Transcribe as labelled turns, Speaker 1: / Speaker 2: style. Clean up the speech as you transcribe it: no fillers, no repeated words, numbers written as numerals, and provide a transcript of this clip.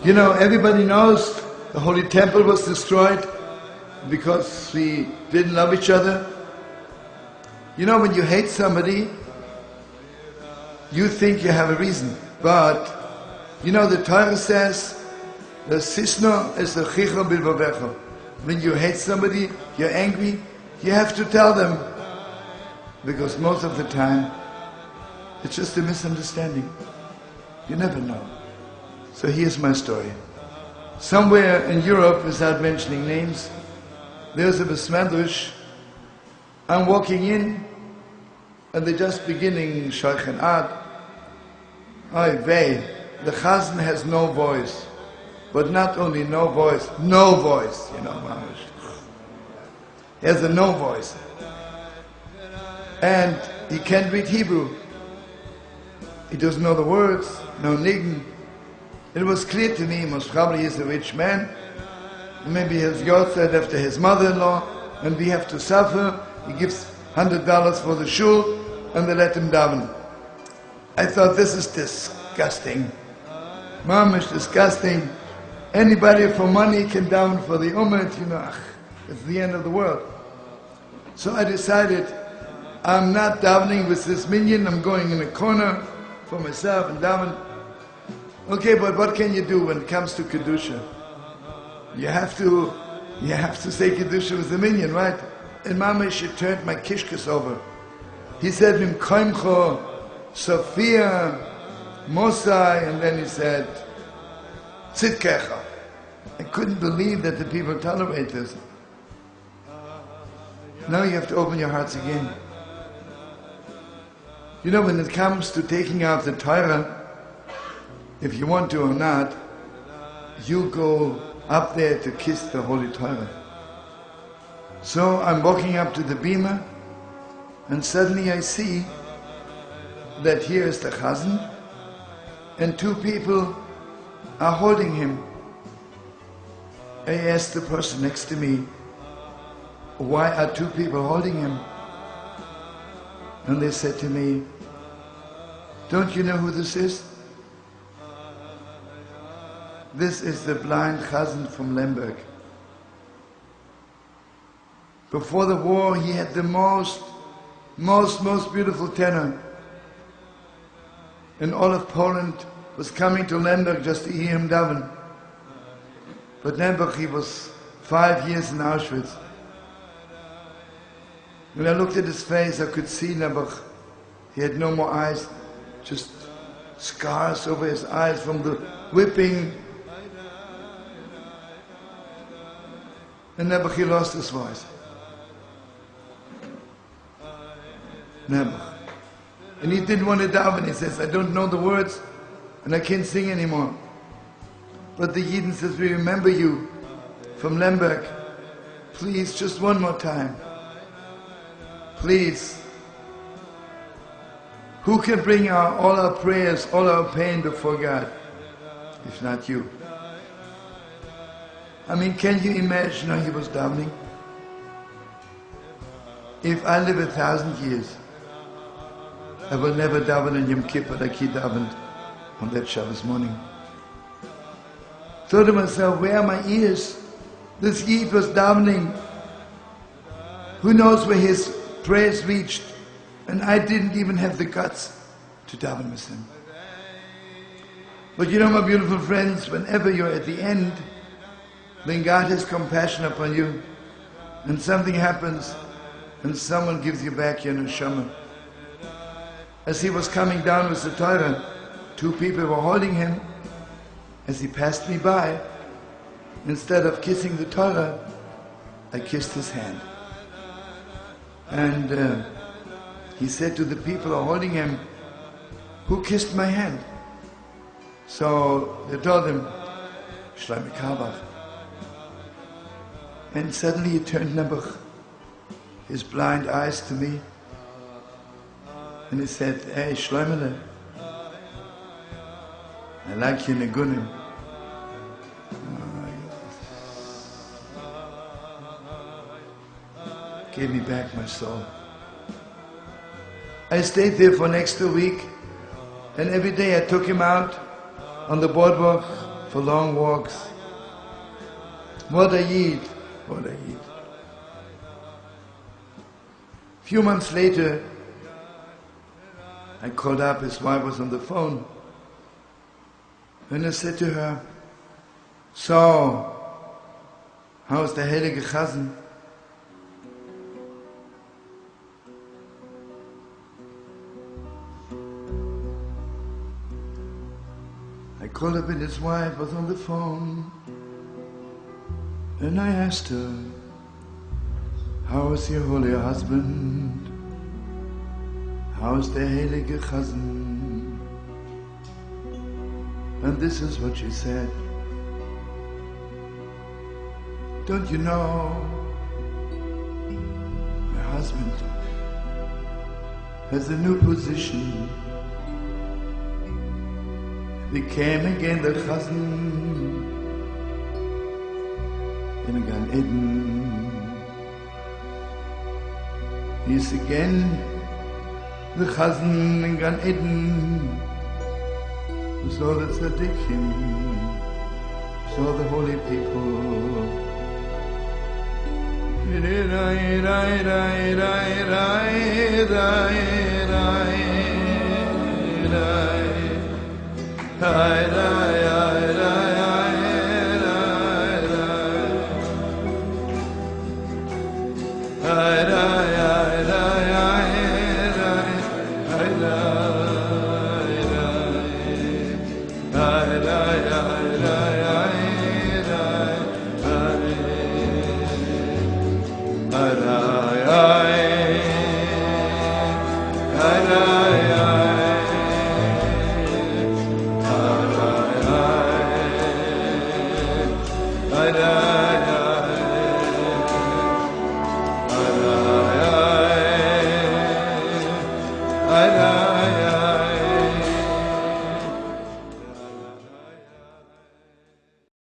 Speaker 1: You know, everybody knows the Holy Temple was destroyed because we didn't love each other. You know, when you hate somebody, you think you have a reason. But, you know, the Torah says, the sisno is the chicha bilvavecha. When you hate somebody, you're angry, you have to tell them. Because most of the time, it's just a misunderstanding. You never know. So here's my story. Somewhere in Europe, without mentioning names, there's a besmedrash. I'm walking in, and they're just beginning Shaychen Ad. Oy vey, the Chazan has no voice. But not only no voice, you know, mamash. He has a no voice. And he can't read Hebrew. He doesn't know the words, no niggun. It was clear to me, most probably he's a rich man. Maybe his yahrzeit after his mother-in-law, and we have to suffer. He gives $100 for the shul, and they let him daven. I thought, this is disgusting. Mamish, disgusting. Anybody for money can daven for the ummah, you know, it's the end of the world. So I decided, I'm not davening with this minion, I'm going in a corner for myself and daven. Okay, but what can you do when it comes to Kedusha? You have to say Kedusha with the minion, right? And Mamish, it turned my kishkas over. He said, Mim koimcho, Sophia, Mosai, and then he said, Tzidkecha. I couldn't believe that the people tolerate this. Now you have to open your hearts again. You know, when it comes to taking out the Torah, if you want to or not, you go up there to kiss the Holy Torah. So I'm walking up to the bima, and suddenly I see that here is the Chazan, and two people are holding him. I asked the person next to me, why are two people holding him? And they said to me, don't you know who this is? This is the blind Chazan from Lemberg. Before the war, he had the most beautiful tenor. And all of Poland was coming to Lemberg just to hear him daven. But Lemberg, he was 5 years in Auschwitz. When I looked at his face, I could see Lemberg. He had no more eyes, just scars over his eyes from the whipping. And Lemberg, he lost his voice. Lemberg. And he didn't want to daven. He says, I don't know the words, and I can't sing anymore. But the Yidden says, we remember you from Lemberg. Please, just one more time. Please. Who can bring all our prayers, all our pain before God, if not you? I mean, can you imagine how he was davening? If I live 1,000 years, I will never daven on Yom Kippur like he davened on that Shabbos morning. Thought to myself, where are my ears? This Yid was davening. Who knows where his prayers reached? And I didn't even have the guts to daven with him. But you know, my beautiful friends, whenever you're at the end, then God has compassion upon you, and something happens, and someone gives you back your neshama. As he was coming down with the Torah, two people were holding him. As he passed me by, instead of kissing the Torah, I kissed his hand. And he said to the people who are holding him, who kissed my hand? So they told him, Shlomo. And suddenly he turned Nebuch, his blind eyes to me, and he said, hey, Shlomo, I like you negunim. Gave me back my soul. I stayed there for next a week, and every day I took him out on the boardwalk for long walks. What a Yid, what a Yid. A few months later, I called up, his wife was on the phone, and I said to her, so, how's the heilige Chazan? I called up and his wife was on the phone, and I asked her, how's your holy husband? How's the heilige Chazan? And this is what she said. Don't you know, my husband has a new position. Became again the Chazan in Gan Eden. He's again the Chazan in Gan Eden. So the tzaddikim, so the holy people. Rai